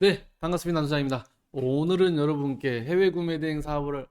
네, 반갑습니다. 남수장입니다. 오늘은 여러분께 해외 구매 대행 사업을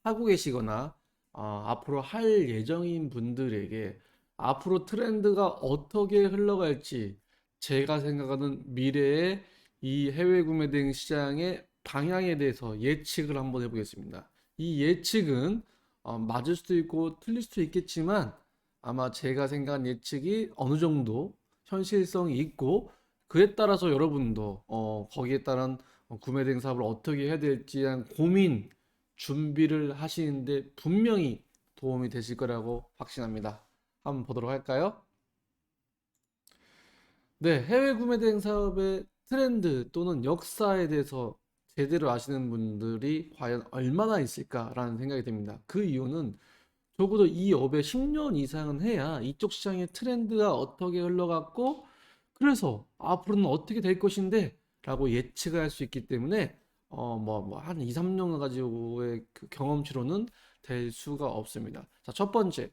하고 계시거나 앞으로 할 예정인 분들에게 앞으로 트렌드가 어떻게 흘러갈지 제가 생각하는 미래의 이 해외 구매 대행 시장의 방향에 대해서 예측을 한번 해보겠습니다. 이 예측은 맞을 수도 있고 틀릴 수도 있겠지만 아마 제가 생각한 예측이 어느 정도 현실성이 있고 그에 따라서 여러분도 거기에 따른 구매 대행 사업을 어떻게 해야 될지 대한 고민 준비를 하시는데 분명히 도움이 되실 거라고 확신합니다. 한번 보도록 할까요? 네, 해외 구매 대행 사업의 트렌드 또는 역사에 대해서 제대로 아시는 분들이 과연 얼마나 있을까라는 생각이 듭니다. 그 이유는 적어도 이 업에 10년 이상은 해야 이쪽 시장의 트렌드가 어떻게 흘러갔고 그래서 앞으로는 어떻게 될 것인데 라고 예측을 할 수 있기 때문에 한 2, 3년 가지고의 그 경험치로는 될 수가 없습니다. 자, 첫 번째.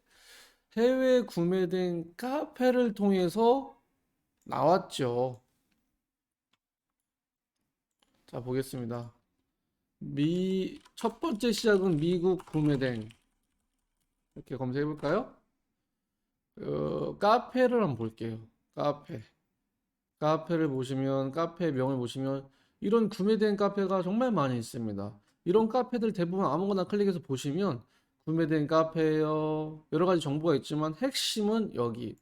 해외 구매된 카페를 통해서 나왔죠. 자, 보겠습니다. 첫 번째 시작은 미국 구매된 이렇게 검색해 볼까요? 카페를 한번 볼게요. 카페. 카페를 보시면 카페 명을 보시면 이런 구매된 카페가 정말 많이 있습니다. 이런 카페들 대부분 아무거나 클릭해서 보시면 구매된 카페요 여러 가지 정보가 있지만 핵심은 여기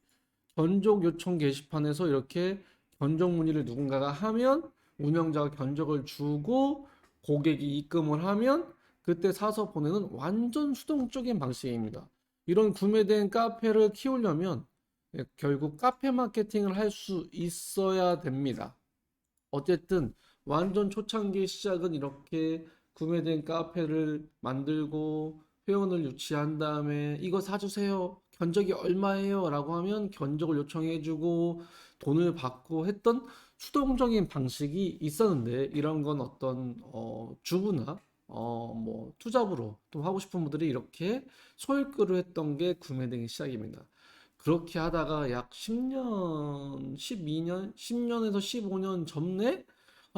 견적 요청 게시판에서 이렇게 견적 문의를 누군가가 하면 운영자가 견적을 주고 고객이 입금을 하면 그때 사서 보내는 완전 수동적인 방식입니다. 이런 구매된 카페를 키우려면 결국 카페 마케팅을 할 수 있어야 됩니다. 어쨌든 완전 초창기 시작은 이렇게 구매된 카페를 만들고 회원을 유치한 다음에 이거 사주세요. 견적이 얼마예요? 라고 하면 견적을 요청해주고 돈을 받고 했던 수동적인 방식이 있었는데 이런 건 어떤 주부나 뭐 투잡으로 또 하고 싶은 분들이 이렇게 소액으로 했던 게 구매된 시작입니다. 그렇게 하다가 약 10년, 12년, 10년에서 15년 전에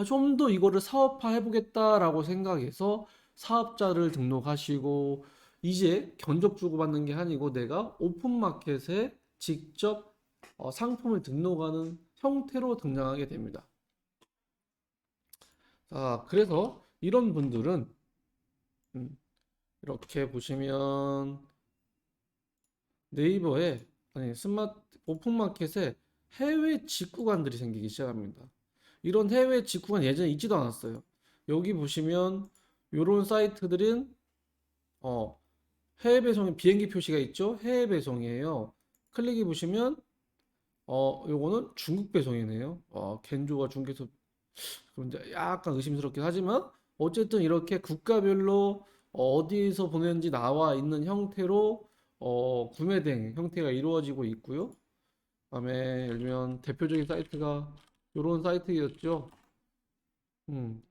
좀 더 이거를 사업화 해보겠다라고 생각해서 사업자를 등록하시고 이제 견적 주고받는 게 아니고 내가 오픈마켓에 직접 상품을 등록하는 형태로 등장하게 됩니다. 자, 그래서 이런 분들은 음, 이렇게 보시면 네이버에 아니 스마트 오픈마켓에 해외 직구간들이 생기기 시작합니다. 이런 해외 직구간 예전에 있지도 않았어요. 여기 보시면 이런 사이트들은 어, 해외 배송의 비행기 표시가 있죠. 해외 배송이에요. 클릭해 보시면 요거는 중국 배송이네요. 겐조가 중국에서 그런데 약간 의심스럽긴 하지만 어쨌든 이렇게 국가별로 어디에서 보냈는지 나와 있는 형태로 구매된 형태가 이루어지고 있고요. 그다음에 예를 들면 대표적인 사이트가 이런 사이트였죠. 음.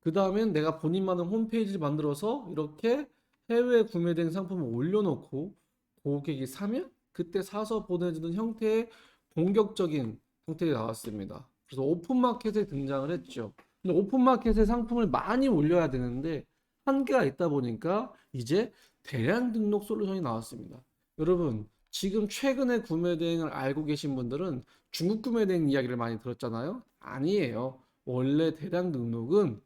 그 다음엔 내가 본인만의 홈페이지를 만들어서 이렇게 해외 구매된 상품을 올려놓고 고객이 사면 그때 사서 보내주는 형태의 공격적인 형태가 나왔습니다. 그래서 오픈마켓에 등장을 했죠. 근데 오픈마켓에 상품을 많이 올려야 되는데 한계가 있다 보니까 이제 대량 등록 솔루션이 나왔습니다. 여러분, 지금 최근에 구매 대행을 알고 계신 분들은 중국 구매 대행 이야기를 많이 들었잖아요. 아니에요. 원래 대량 등록은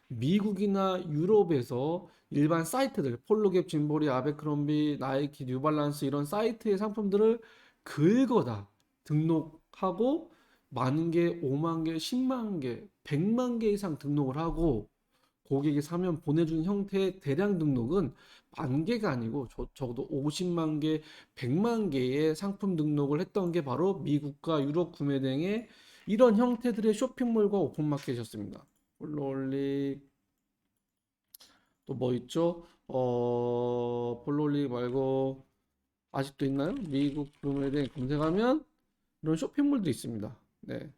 미국이나 유럽에서 일반 사이트들, 폴로갭, 짐보리, 아베크롬비, 나이키, 뉴발란스 이런 사이트의 상품들을 긁어다 등록하고 만 개, 5만 개, 10만 개, 100만 개 이상 등록을 하고 고객이 사면 보내주는 형태의 대량 등록은 만 개가 아니고 적어도 50만 개, 100만 개의 상품 등록을 했던 게 바로 미국과 유럽 구매 등의 이런 형태들의 쇼핑몰과 오픈마켓이었습니다. 홀로올릭 또 뭐 있죠? 홀로올릭 말고 아직도 있나요? 미국 구매등 검색하면 이런 쇼핑몰도 있습니다. 네,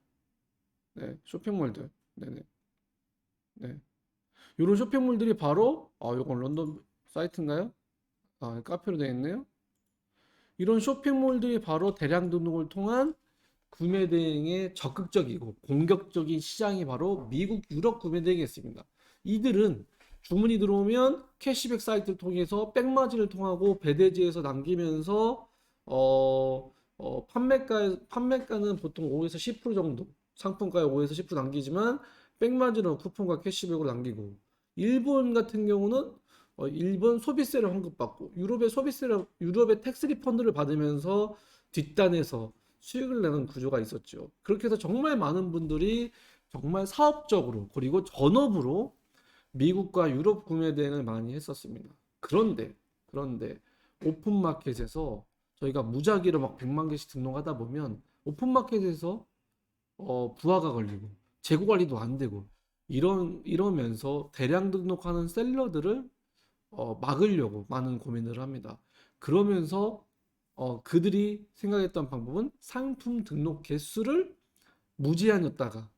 네, 쇼핑몰들. 네네. 네. 이런 쇼핑몰들이 바로 이건 런던 사이트인가요? 카페로 되어 있네요. 이런 쇼핑몰들이 바로 대량 등록을 통한 구매 대행에 적극적이고 공격적인 시장이 바로 미국, 유럽 구매 대행이 있습니다. 이들은 주문이 들어오면 캐시백 사이트를 통해서 백마진을 통하고 배대지에서 남기면서 판매가는 보통 5에서 10% 정도, 상품가에 5에서 10% 남기지만 백마진은 쿠폰과 캐시백으로 남기고, 일본 같은 경우는 일본 소비세를 환급받고 유럽의 텍스 리펀드를 받으면서 뒷단에서 수익을 내는 구조가 있었죠. 그렇게 해서 정말 많은 분들이 정말 사업적으로 그리고 전업으로 미국과 유럽 구매 대행을 많이 했었습니다. 그런데 오픈마켓에서 저희가 무작위로 막 100만 개씩 등록하다 보면 오픈마켓에서 부하가 걸리고 재고 관리도 안 되고 이러면서 대량 등록하는 셀러들을 막으려고 많은 고민을 합니다. 그러면서 그들이 생각했던 방법은 상품 등록 개수를 무제한이었다가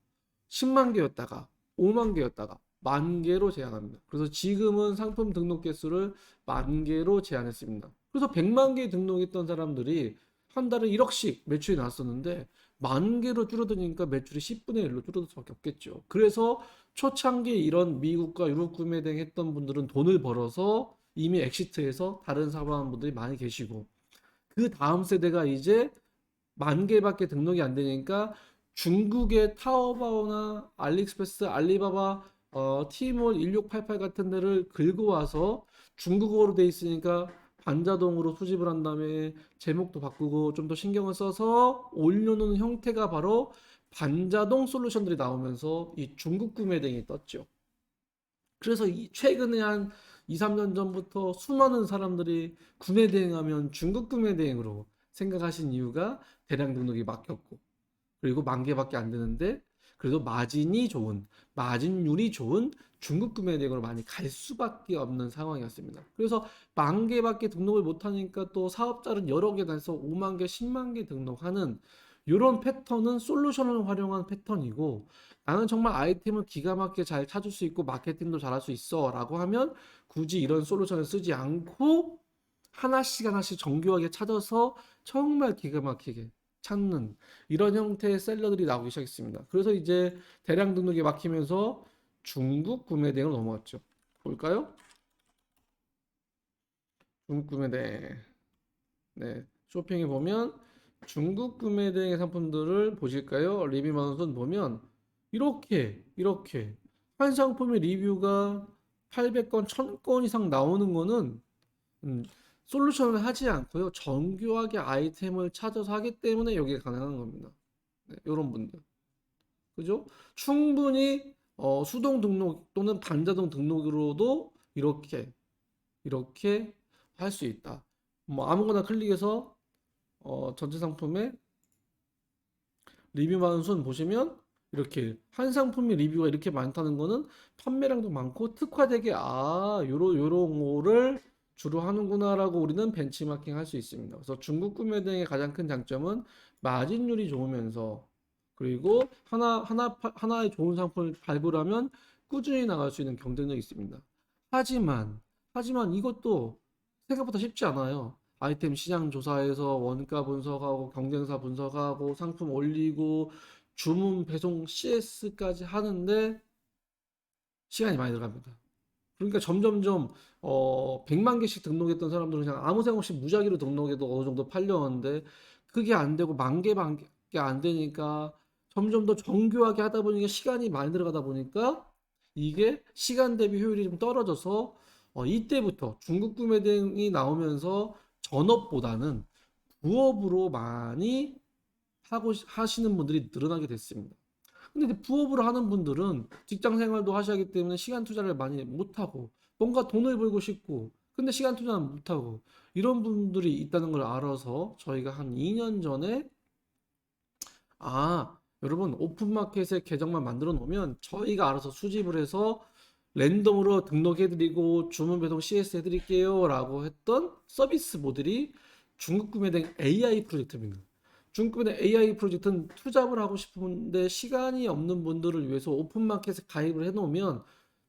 10만 개였다가 5만 개였다가 만 개로 제한합니다. 그래서 지금은 상품 등록 개수를 만 개로 제한했습니다. 그래서 100만 개 등록했던 사람들이 한 달에 1억씩 매출이 나왔었는데 만 개로 줄어드니까 매출이 10분의 1로 줄어들 수밖에 없겠죠. 그래서 초창기 이런 미국과 유럽 구매 등 했던 분들은 돈을 벌어서 이미 엑시트해서 다른 사업하는 분들이 많이 계시고, 그 다음 세대가 이제 만 개밖에 등록이 안 되니까 중국의 타오바오나 알리익스프레스, 알리바바, 티몰 1688 같은 데를 긁고 와서 중국어로 돼 있으니까 반자동으로 수집을 한 다음에 제목도 바꾸고 좀 더 신경을 써서 올려놓은 형태가 바로 반자동 솔루션들이 나오면서 이 중국 구매 등이 떴죠. 그래서 최근에 한 2, 3년 전부터 수많은 사람들이 구매 대행하면 중국 구매 대행으로 생각하신 이유가 대량 등록이 막혔고, 그리고 만 개밖에 안 되는데 그래도 마진율이 좋은 중국 구매 대행으로 많이 갈 수밖에 없는 상황이었습니다. 그래서 만 개밖에 등록을 못하니까 또 사업자는 여러 개 내서 5만 개, 10만 개 등록하는 이런 패턴은 솔루션을 활용한 패턴이고, 나는 정말 아이템을 기가 막히게 잘 찾을 수 있고 마케팅도 잘할 수 있어 라고 하면 굳이 이런 솔루션을 쓰지 않고 하나씩 하나씩 정교하게 찾아서 정말 기가 막히게 찾는 이런 형태의 셀러들이 나오기 시작했습니다. 그래서 이제 대량 등록이 막히면서 중국 구매 대행으로 넘어갔죠. 볼까요? 중국 구매 대행. 네, 쇼핑에 보면 중국 구매 대행의 상품들을 보실까요? 리뷰 만원 보면 이렇게 한 상품의 리뷰가 800건, 1000건 이상 나오는 거는 음, 솔루션을 하지 않고요. 정교하게 아이템을 찾아서 하기 때문에 여기가 가능한 겁니다. 네, 이런 분들. 그죠? 충분히 수동 등록 또는 반자동 등록으로도 이렇게 할 수 있다. 뭐 아무거나 클릭해서 전체 상품에 리뷰 많은 순 보시면 이렇게 한 상품의 리뷰가 이렇게 많다는 거는 판매량도 많고 특화되게 요런 거를 주로 하는구나라고 우리는 벤치마킹 할 수 있습니다. 그래서 중국 구매 등의 가장 큰 장점은 마진율이 좋으면서, 그리고 하나의 좋은 상품을 발굴하면 꾸준히 나갈 수 있는 경쟁력이 있습니다. 하지만 이것도 생각보다 쉽지 않아요. 아이템 시장 조사에서 원가 분석하고 경쟁사 분석하고 상품 올리고 주문 배송 CS까지 하는데 시간이 많이 들어갑니다. 그러니까 점점점 100만 개씩 등록했던 사람들은 그냥 아무 생각 없이 무작위로 등록해도 어느 정도 팔려는데 그게 안 되고 만 개밖에 안 되니까 점점 더 정교하게 하다 보니까 시간이 많이 들어가다 보니까 이게 시간 대비 효율이 좀 떨어져서 이때부터 중국 구매 등이 나오면서 전업보다는 부업으로 많이 하시는 분들이 늘어나게 됐습니다. 근데 이제 부업으로 하는 분들은 직장 생활도 하셔야 하기 때문에 시간 투자를 많이 못하고 뭔가 돈을 벌고 싶고 근데 시간 투자는 못하고 이런 분들이 있다는 걸 알아서 저희가 한 2년 전에 여러분 오픈마켓에 계정만 만들어 놓으면 저희가 알아서 수집을 해서 랜덤으로 등록해드리고 주문 배송 CS 해드릴게요 라고 했던 서비스 모델이 중국 구매된 AI 프로젝트입니다. 중국 구매된 AI 프로젝트는 투잡을 하고 싶은데 시간이 없는 분들을 위해서 오픈마켓에 가입을 해놓으면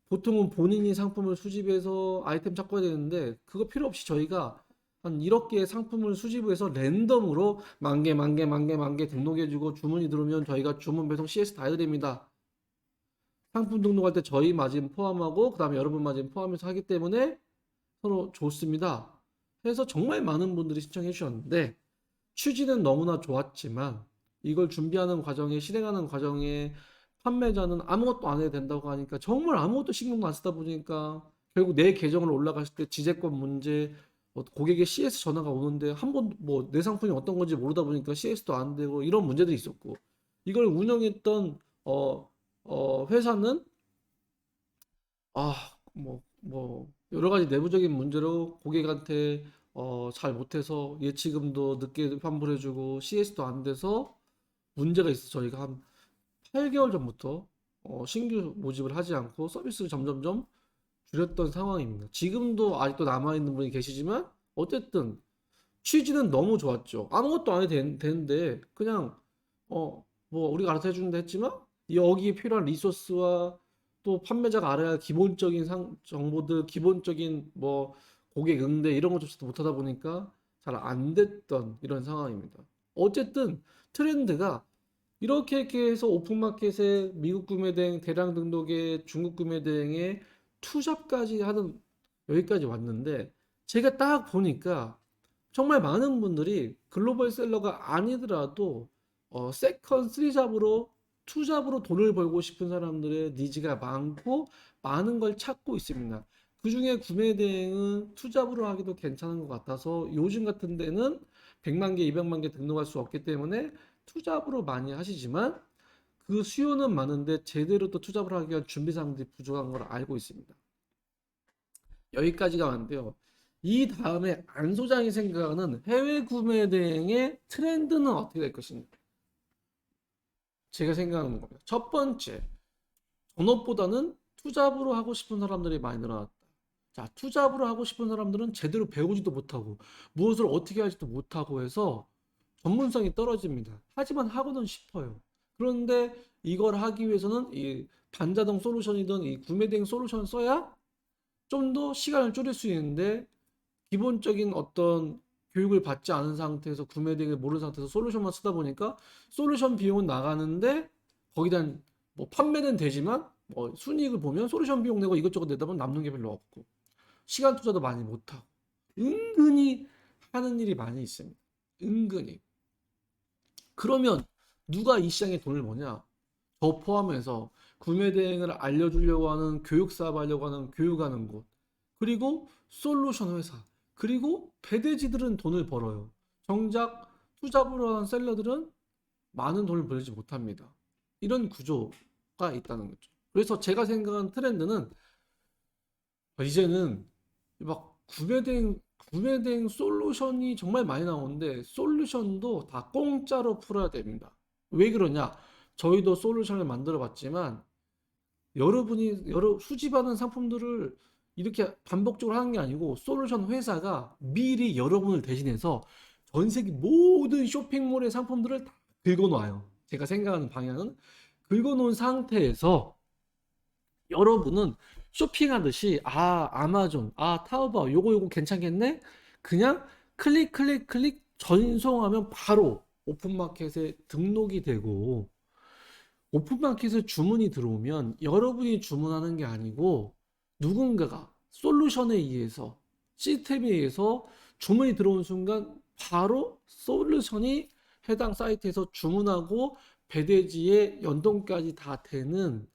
보통은 본인이 상품을 수집해서 아이템 찾고 해야 되는데 그거 필요 없이 저희가 한 1억 개의 상품을 수집해서 랜덤으로 만 개, 만 개, 만 개, 만 개 등록해주고 주문이 들어오면 저희가 주문 배송 CS 다 해드립니다. 상품 등록할 때 저희 마진 포함하고 그다음에 여러분 마진 포함해서 하기 때문에 서로 좋습니다. 그래서 정말 많은 분들이 신청해 주셨는데 취지는 너무나 좋았지만 이걸 준비하는 과정에 실행하는 과정에 판매자는 아무것도 안 해도 된다고 하니까 정말 아무것도 신경도 안 쓰다 보니까 결국 내 계정으로 올라갔을 때 지재권 문제 고객의 CS 전화가 오는데 한 번 뭐 내 상품이 어떤 건지 모르다 보니까 CS도 안 되고 이런 문제들이 있었고 이걸 운영했던 회사는 여러 가지 내부적인 문제로 고객한테 잘 못해서 예치금도 늦게 환불해주고 CS도 안 돼서 문제가 있어 저희가 한 8개월 전부터 신규 모집을 하지 않고 서비스를 점점점 줄였던 상황입니다. 지금도 아직도 남아있는 분이 계시지만 어쨌든 취지는 너무 좋았죠. 아무것도 안 해도 되는데 그냥 우리가 알아서 해준다 했지만 여기에 필요한 리소스와 또 판매자가 알아야 기본적인 정보들, 기본적인 뭐 고객 응대 이런 것조차도 못하다 보니까 잘 안 됐던 이런 상황입니다. 어쨌든 트렌드가 이렇게 해서 오픈마켓에 미국 구매 대행, 대량 등록에 중국 구매 대행에 투잡까지 하는 여기까지 왔는데 제가 딱 보니까 정말 많은 분들이 글로벌 셀러가 아니더라도 세컨, 쓰리잡으로 투잡으로 돈을 벌고 싶은 사람들의 니즈가 많고 많은 걸 찾고 있습니다. 그중에 구매 대행은 투잡으로 하기도 괜찮은 것 같아서 요즘 같은 데는 100만 개, 200만 개 등록할 수 없기 때문에 투잡으로 많이 하시지만 그 수요는 많은데 제대로 또 투잡을 하기 위한 준비 사항들이 부족한 걸 알고 있습니다. 여기까지가 왔는데요. 이 다음에 안 소장이 생각하는 해외 구매 대행의 트렌드는 어떻게 될 것인가? 제가 생각하는 겁니다. 첫 번째, 전업보다는 투잡으로 하고 싶은 사람들이 많이 늘어났다. 자, 투잡으로 하고 싶은 사람들은 제대로 배우지도 못하고 무엇을 어떻게 할지도 못하고 해서 전문성이 떨어집니다. 하지만 하고는 싶어요. 그런데 이걸 하기 위해서는 이 반자동 솔루션이든 이 구매 대행 솔루션을 써야 좀 더 시간을 줄일 수 있는데 기본적인 어떤 교육을 받지 않은 상태에서 구매 대행을 모르는 상태에서 솔루션만 쓰다 보니까 솔루션 비용은 나가는데 거기다 뭐 판매는 되지만 순이익을 보면 솔루션 비용 내고 이것저것 내다 보면 남는 게 별로 없고 시간 투자도 많이 못하고 은근히 하는 일이 많이 있습니다. 은근히. 그러면 누가 이 시장에 돈을 버냐? 저 포함해서 구매 대행을 알려주려고 하는 교육 사업 하려고 하는 교육하는 곳 그리고 솔루션 회사 그리고 배대지들은 돈을 벌어요. 정작 투잡으로 하는 셀러들은 많은 돈을 벌지 못합니다. 이런 구조가 있다는 거죠. 그래서 제가 생각하는 트렌드는 이제는 막 구매대행 솔루션이 정말 많이 나오는데 솔루션도 다 공짜로 풀어야 됩니다. 왜 그러냐? 저희도 솔루션을 만들어 봤지만 여러분이 수집하는 상품들을 이렇게 반복적으로 하는 게 아니고 솔루션 회사가 미리 여러분을 대신해서 전 세계 모든 쇼핑몰의 상품들을 다 긁어놔요. 제가 생각하는 방향은 긁어놓은 상태에서 여러분은 쇼핑하듯이 아마존, 타오바오 요거 괜찮겠네? 그냥 클릭 전송하면 바로 오픈마켓에 등록이 되고 오픈마켓에 주문이 들어오면 여러분이 주문하는 게 아니고 누군가가 솔루션에 의해서 시스템에 의해서 주문이 들어온 순간 바로 솔루션이 해당 사이트에서 주문하고 배대지에 연동까지 다 되는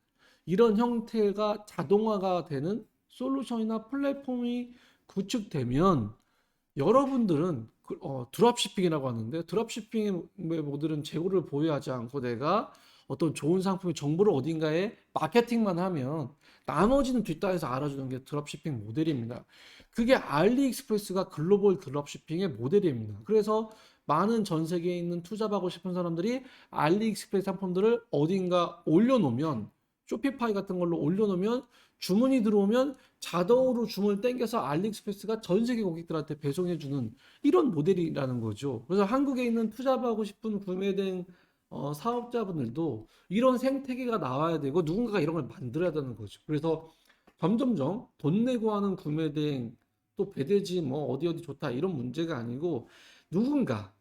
이런 형태가 자동화가 되는 솔루션이나 플랫폼이 구축되면 여러분들은 드랍시핑이라고 하는데 드랍시핑의 모델은 재고를 보유하지 않고 내가 어떤 좋은 상품의 정보를 어딘가에 마케팅만 하면 나머지는 뒷단에서 알아주는 게 드랍시핑 모델입니다. 그게 알리익스프레스가 글로벌 드랍시핑의 모델입니다. 그래서 많은 전 세계에 있는 투잡하고 싶은 사람들이 알리익스프레스 상품들을 어딘가 올려놓으면 쇼피파이 같은 걸로 올려놓으면 주문이 들어오면 자동으로 주문을 땡겨서 알리익스프레스가 전 세계 고객들한테 배송해주는 이런 모델이라는 거죠. 그래서 한국에 있는 투잡하고 싶은 구매된 사업자분들도 이런 생태계가 나와야 되고 누군가가 이런 걸 만들어야 되는 거죠. 그래서 점점점 돈 내고 하는 구매 대행 또 배대지 뭐 어디 어디 좋다 이런 문제가 아니고 누군가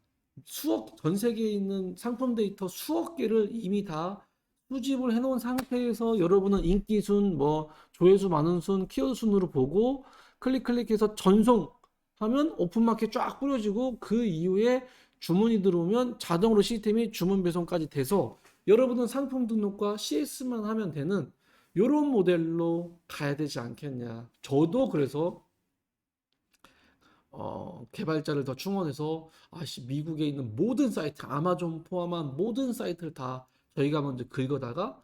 전 세계에 있는 상품 데이터 수억 개를 이미 다 수집을 해놓은 상태에서 여러분은 인기 순, 뭐 조회수 많은 순, 키워드 순으로 보고 클릭해서 전송하면 오픈마켓 쫙 뿌려지고 그 이후에 주문이 들어오면 자동으로 시스템이 주문 배송까지 돼서 여러분은 상품 등록과 CS만 하면 되는 이런 모델로 가야 되지 않겠냐. 저도 그래서 개발자를 더 충원해서 미국에 있는 모든 사이트, 아마존 포함한 모든 사이트를 다 저희가 먼저 긁어다가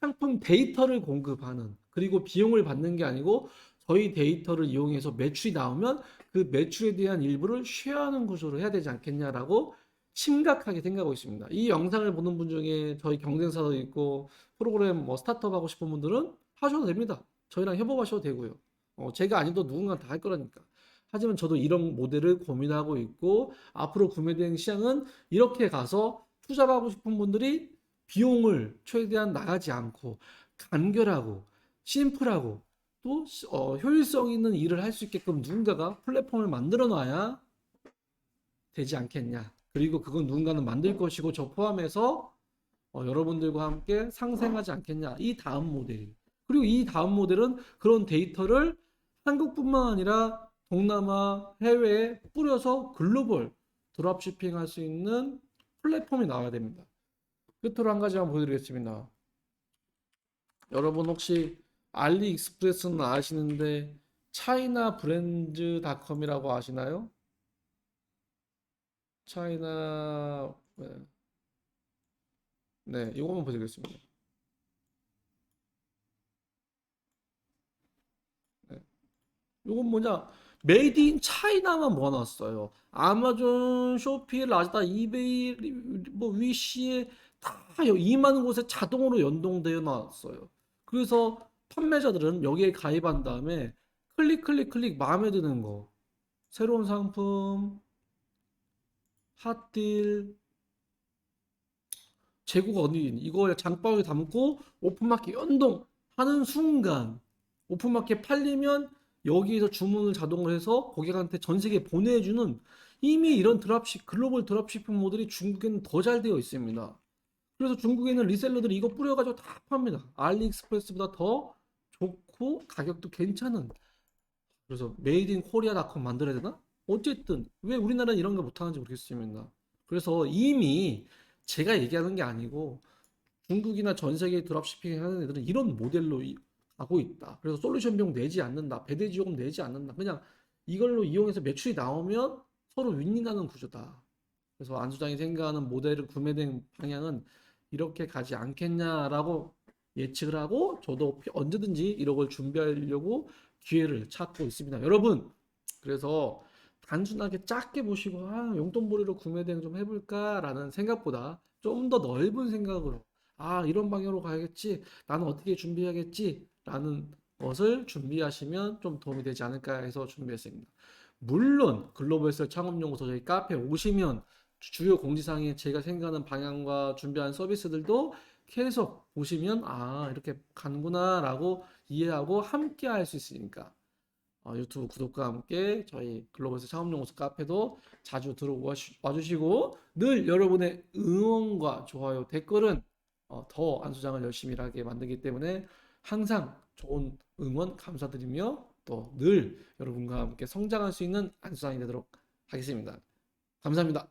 상품 데이터를 공급하는, 그리고 비용을 받는 게 아니고 저희 데이터를 이용해서 매출이 나오면 그 매출에 대한 일부를 쉐어하는 구조로 해야 되지 않겠냐라고 심각하게 생각하고 있습니다. 이 영상을 보는 분 중에 저희 경쟁사도 있고 프로그램 뭐 스타트업 하고 싶은 분들은 하셔도 됩니다. 저희랑 협업하셔도 되고요. 제가 아니도 누군가 다 할 거라니까. 하지만 저도 이런 모델을 고민하고 있고 앞으로 구매 대행 시장은 이렇게 가서 투자하고 싶은 분들이 비용을 최대한 나가지 않고 간결하고 심플하고 또 효율성 있는 일을 할 수 있게끔 누군가가 플랫폼을 만들어 놔야 되지 않겠냐. 그리고 그건 누군가는 만들 것이고 저 포함해서 여러분들과 함께 상생하지 않겠냐. 이 다음 모델. 그리고 이 다음 모델은 그런 데이터를 한국뿐만 아니라 동남아, 해외에 뿌려서 글로벌 드롭시핑 할 수 있는 플랫폼이 나와야 됩니다. 끝으로 한 가지만 보여드리겠습니다. 여러분 혹시 알리익스프레스는 아시는데 차이나 브랜드닷컴이라고 아시나요? 차이나 네, 이거만 보여드리겠습니다. 네. 이건 뭐냐? 메이드 인 차이나만 모아놨어요. 아마존, 쇼피, 라자다, 이베이, 뭐 위시에 다 2만 곳에 자동으로 연동되어 놨어요. 그래서 판매자들은 여기에 가입한 다음에 클릭 마음에 드는 거, 새로운 상품, 핫딜, 재고가 어디 있니? 이거 장바구니 담고 오픈마켓 연동하는 순간 오픈마켓 팔리면 여기에서 주문을 자동으로 해서 고객한테 전 세계에 보내주는, 이미 이런 글로벌 드랍시핑 모델이 중국에는 더 잘 되어 있습니다. 그래서 중국에는 리셀러들이 이거 뿌려가지고 다 팝니다. 알리익스프레스보다 더 좋고 가격도 괜찮은. 그래서 메이드 인 코리아닷컴 만들어야 되나? 어쨌든 왜 우리나라는 이런 거 못하는지 모르겠습니다. 그래서 이미 제가 얘기하는 게 아니고 중국이나 전 세계 드롭시핑 하는 애들은 이런 모델로 가고 있다. 그래서 솔루션 비용 내지 않는다. 배대지요금 내지 않는다. 그냥 이걸로 이용해서 매출이 나오면 서로 윈윈하는 구조다. 그래서 안 소장이 생각하는 모델을 구매된 방향은 이렇게 가지 않겠냐라고 예측을 하고 저도 언제든지 이런 걸 준비하려고 기회를 찾고 있습니다. 여러분, 그래서 단순하게 작게 보시고 용돈벌이로 구매 대행 좀 해볼까라는 생각보다 좀 더 넓은 생각으로 이런 방향으로 가야겠지, 나는 어떻게 준비해야겠지 라는 것을 준비하시면 좀 도움이 되지 않을까 해서 준비했습니다. 물론 글로벌셀 창업연구소 저희 카페 오시면 주요 공지사항에 제가 생각하는 방향과 준비한 서비스들도 계속 보시면 이렇게 가는구나 라고 이해하고 함께 할 수 있으니까 유튜브 구독과 함께 저희 글로벌셀 창업연구소 카페도 자주 들어와 주시고 늘 여러분의 응원과 좋아요, 댓글은 더 안수장을 열심히 일하게 만들기 때문에 항상 좋은 응원 감사드리며 또 늘 여러분과 함께 성장할 수 있는 안수장이 되도록 하겠습니다. 감사합니다.